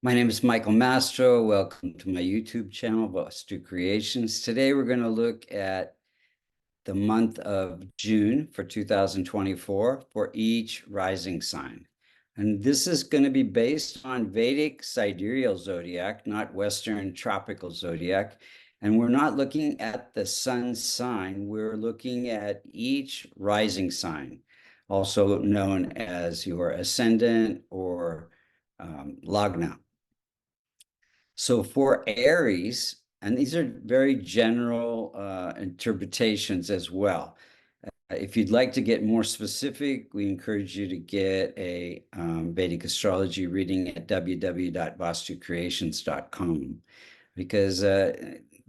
My name is Michael Mastro. Welcome to my YouTube channel, Vastu Creations. Today we're going to look at the month of June for 2024 for each rising sign. And this is going to be based on Vedic sidereal zodiac, not Western tropical zodiac. And we're not looking at the sun sign. We're looking at each rising sign, also known as your ascendant or lagna. So for Aries, and these are very general interpretations as well. If you'd like to get more specific, we encourage you to get a Vedic astrology reading at www.vastucreations.com because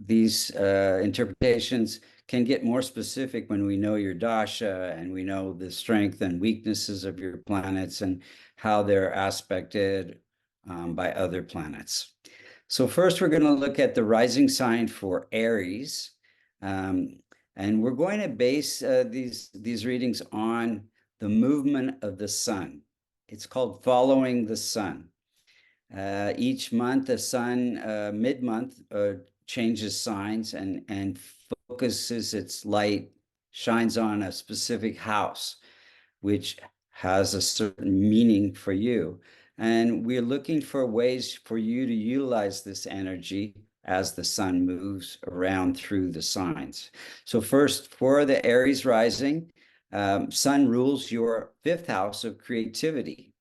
these interpretations can get more specific when we know your dasha and we know the strength and weaknesses of your planets and how they're aspected by other planets. So first, we're going to look at the rising sign for Aries. And we're going to base these readings on the movement of the sun. It's called following the sun. Each month, the sun, mid-month, changes signs and focuses its light, shines on a specific house, which has a certain meaning for you. And we're looking for ways for you to utilize this energy as the sun moves around through the signs. So first, for the Aries rising, sun rules your fifth house of creativity.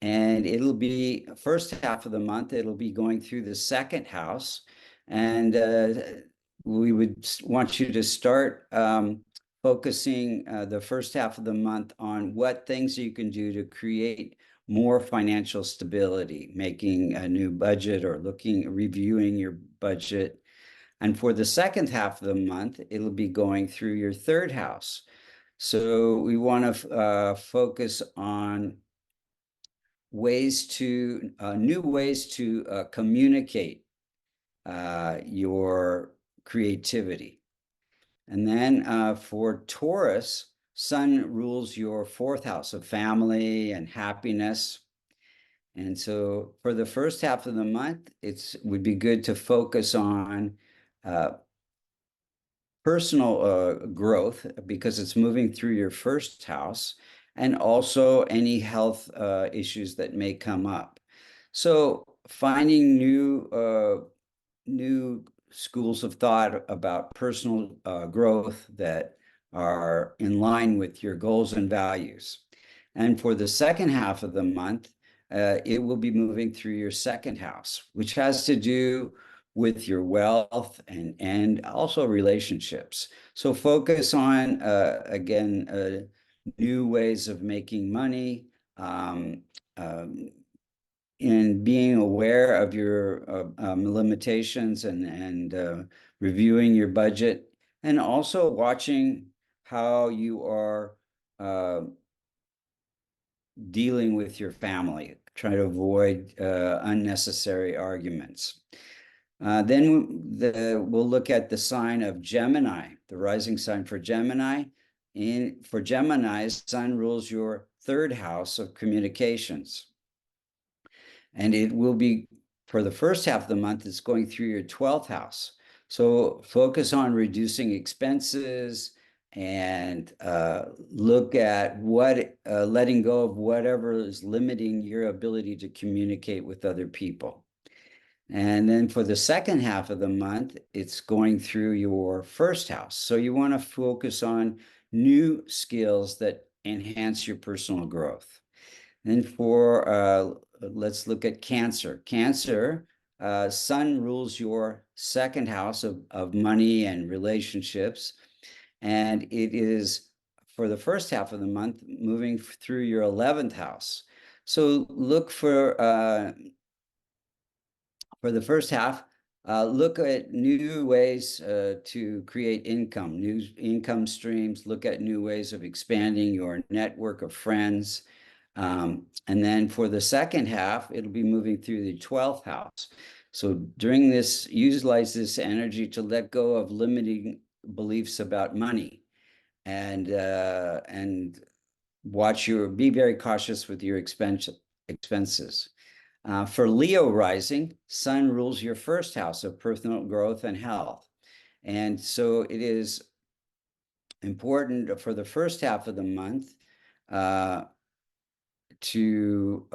And it'll be first half of the month, it'll be going through the second house. And we would want you to start focusing the first half of the month on what things you can do to create more financial stability, making a new budget or reviewing your budget. And for the second half of the month, it'll be going through your third house. So we want to focus on new ways to communicate your creativity. And then for Taurus, sun rules your fourth house of family and happiness. And so for the first half of the month, it would be good to focus on personal growth because it's moving through your first house and also any health issues that may come up. So finding new schools of thought about personal growth that are in line with your goals and values. And for the second half of the month, it will be moving through your second house, which has to do with your wealth and also relationships. So focus on, again, new ways of making money, in being aware of your limitations and reviewing your budget, and also watching how you are dealing with your family. Try to avoid unnecessary arguments. Then we'll look at the sign of Gemini, the rising sign for Gemini. For Gemini, sun rules your third house of communications. And it will be, for the first half of the month, it's going through your 12th house. So focus on reducing expenses and look at letting go of whatever is limiting your ability to communicate with other people. And then for the second half of the month, it's going through your first house. So you want to focus on new skills that enhance your personal growth. And let's look at Cancer. Cancer, sun rules your second house of money and relationships. And it is, for the first half of the month, moving through your 11th house. So look for the first half, look at new ways to create income, new income streams, look at new ways of expanding your network of friends. And then for the second half, it'll be moving through the 12th house. So during this, utilize this energy to let go of limiting beliefs about money and be very cautious with your expenses. For Leo rising, Sun rules your first house of personal growth and health. And so it is important for the first half of the month to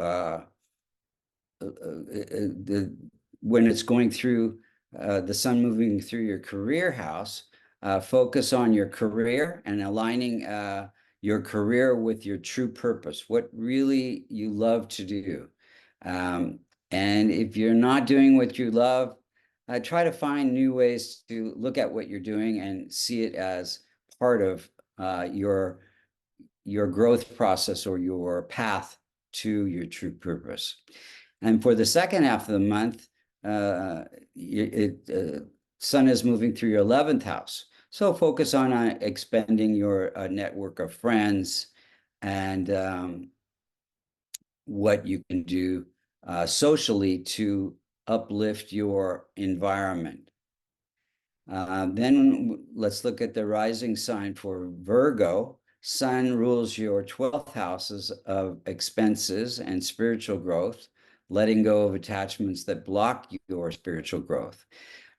when it's going through the sun moving through your career house, focus on your career and aligning your career with your true purpose, what really you love to do. And if you're not doing what you love, try to find new ways to look at what you're doing and see it as part of your growth process or your path to your true purpose. And for the second half of the month, Sun is moving through your 11th house. So focus on expanding your network of friends and what you can do socially to uplift your environment. Then let's look at the rising sign for Virgo. Sun rules your 12th houses of expenses and spiritual growth, letting go of attachments that block your spiritual growth.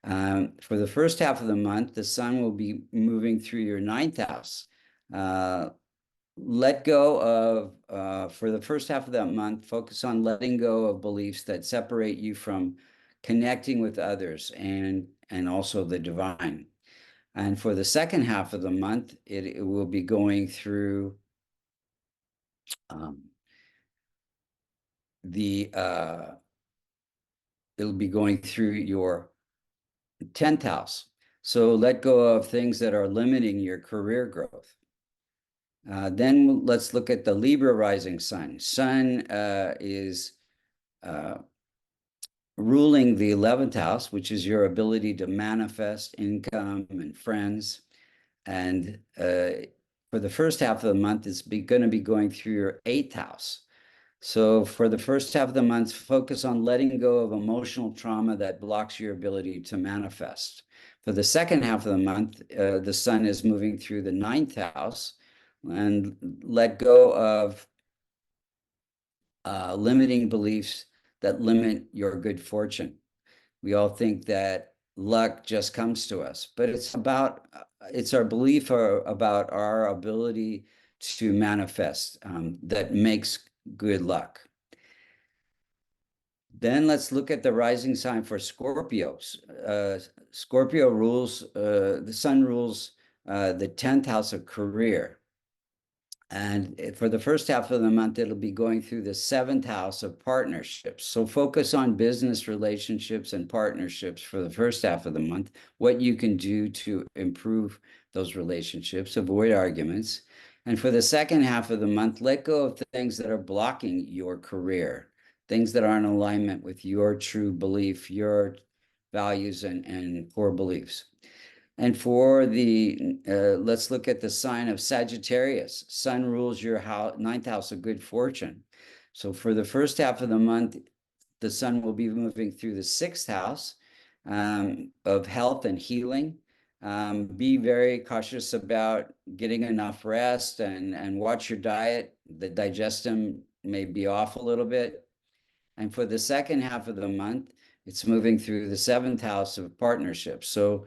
For the first half of the month, the sun will be moving through your 9th house. Let go of, for the first half of that month, focus on letting go of beliefs that separate you from connecting with others and also the divine. And for the second half of the month, it will be going through it'll be going through your 10th house. So let go of things that are limiting your career growth. Then let's look at the Libra rising sun. Sun is ruling the 11th house, which is your ability to manifest income and friends. And for the first half of the month, it's going to be going through your 8th house. So for the first half of the month, focus on letting go of emotional trauma that blocks your ability to manifest. For the second half of the month, the sun is moving through the 9th house, and let go of limiting beliefs that limit your good fortune. We all think that luck just comes to us, but it's our belief about our ability to manifest that makes good luck. Then let's look at the rising sign for Scorpios. Scorpio rules, the sun rules the 10th house of career. And for the first half of the month, it'll be going through the 7th house of partnerships. So focus on business relationships and partnerships for the first half of the month, what you can do to improve those relationships, avoid arguments. And for the second half of the month, let go of things that are blocking your career, things that are in alignment with your true belief, your values and core beliefs. And for the, let's look at the sign of Sagittarius. Sun rules your 9th house of good fortune. So for the first half of the month, the sun will be moving through the 6th house of health and healing. Be very cautious about getting enough rest and watch your diet. The digestion may be off a little bit. And for the second half of the month, it's moving through the 7th house of partnerships. So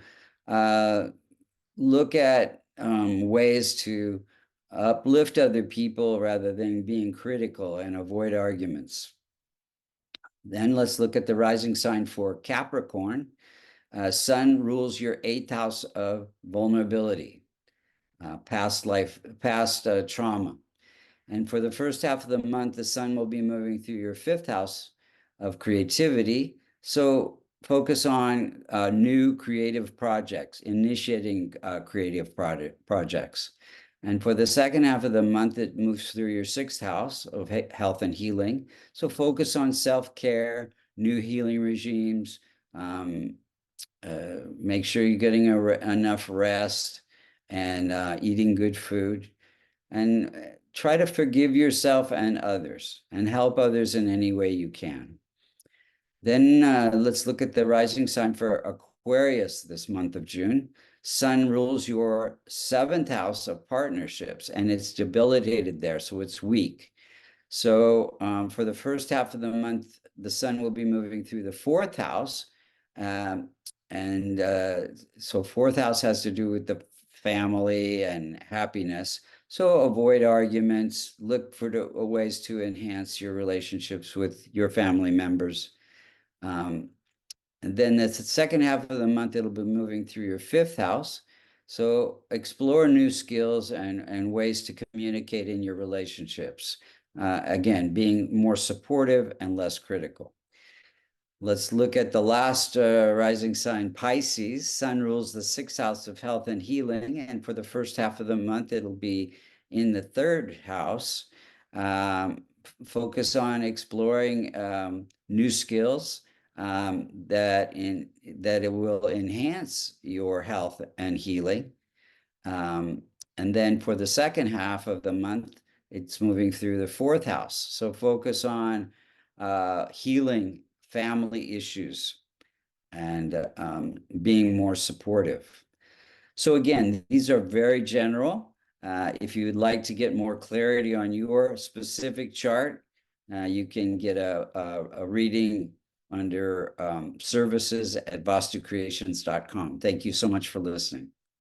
look at ways to uplift other people rather than being critical and avoid arguments. Then let's look at the rising sign for Capricorn. Sun rules your 8th house of vulnerability, past life, past trauma. And for the first half of the month, the sun will be moving through your 5th house of creativity. So focus on new creative projects, initiating creative projects. And for the second half of the month, it moves through your 6th house of health and healing. So focus on self-care, new healing regimes. Make sure you're getting enough rest and eating good food. And try to forgive yourself and others and help others in any way you can. Then let's look at the rising sign for Aquarius this month of June. Sun rules your 7th house of partnerships, and it's debilitated there, so it's weak. So for the first half of the month, the sun will be moving through the fourth house. So fourth house has to do with the family and happiness. So avoid arguments, look for ways to enhance your relationships with your family members. And then the second half of the month, it'll be moving through your fifth house. So explore new skills and ways to communicate in your relationships. Again, being more supportive and less critical. Let's look at the last rising sign, Pisces. Sun rules the sixth house of health and healing. And for the first half of the month, it'll be in the third house. Focus on exploring new skills that it will enhance your health and healing. And then for the second half of the month, it's moving through the fourth house. So focus on healing family issues and being more supportive. So again, these are very general. If you would like to get more clarity on your specific chart, you can get a reading under services at vastucreations.com. Thank you so much for listening.